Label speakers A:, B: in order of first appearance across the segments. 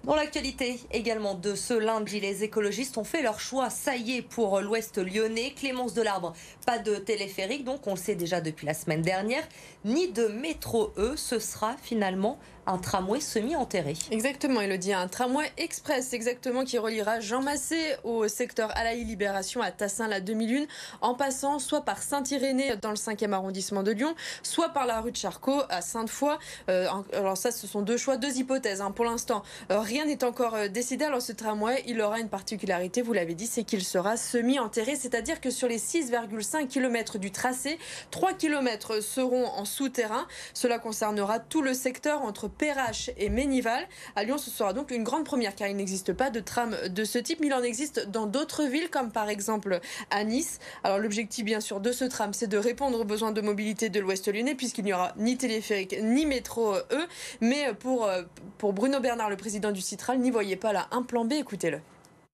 A: Dans l'actualité également de ce lundi, les écologistes ont fait leur choix. Ça y est pour l'Ouest lyonnais. Clémence Delarbre, pas de téléphérique, donc on le sait déjà depuis la semaine dernière, ni de métro E. Ce sera finalement un tramway semi-enterré.
B: Exactement, Elodie, un tramway express exactement qui reliera Jean Massé au secteur Alaï Libération à Tassin la 2001 en passant soit par Saint-Irénée dans le 5e arrondissement de Lyon, soit par la rue de Charcot à Sainte-Foy. Alors ça, ce sont deux choix, deux hypothèses. Pour l'instant, rien n'est encore décidé. Alors ce tramway, il aura une particularité, vous l'avez dit, c'est qu'il sera semi-enterré, c'est-à-dire que sur les 6,5 km du tracé, 3 km seront en souterrain. Cela concernera tout le secteur entre Perrache et Ménival. À Lyon, ce sera donc une grande première car il n'existe pas de tram de ce type, mais il en existe dans d'autres villes comme par exemple à Nice. Alors l'objectif bien sûr de ce tram, c'est de répondre aux besoins de mobilité de l'Ouest lyonnais puisqu'il n'y aura ni téléphérique ni métro E. Mais pour Bruno Bernard, le président du Citral, n'y voyait pas là un plan B, écoutez-le.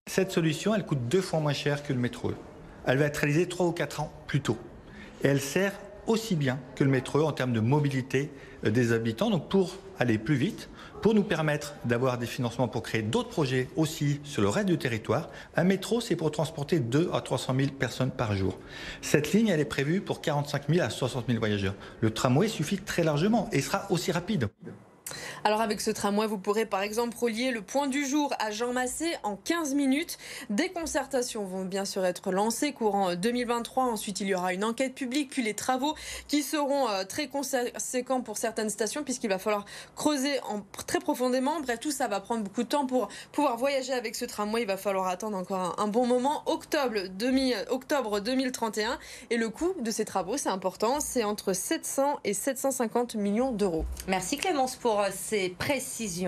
C: Cette solution, elle coûte 2 fois moins cher que le métro E. Elle va être réalisée 3 ou 4 ans plus tôt. Et elle sert aussi bien que le métro E en termes de mobilité des habitants, donc pour aller plus vite, pour nous permettre d'avoir des financements pour créer d'autres projets aussi sur le reste du territoire. Un métro, c'est pour transporter 2 à 300 000 personnes par jour. Cette ligne, elle est prévue pour 45 000 à 60 000 voyageurs. Le tramway suffit très largement et sera aussi rapide.
B: Alors avec ce tramway, vous pourrez par exemple relier le point du jour à Jean Massé en 15 minutes. Des concertations vont bien sûr être lancées courant 2023. Ensuite, il y aura une enquête publique, puis les travaux qui seront très conséquents pour certaines stations puisqu'il va falloir creuser très profondément. Bref, tout ça va prendre beaucoup de temps pour pouvoir voyager avec ce tramway. Il va falloir attendre encore un bon moment, octobre 2031. Et le coût de ces travaux, c'est important, c'est entre 700 et 750 millions d'euros.
A: Merci Clémence pour ces précisions.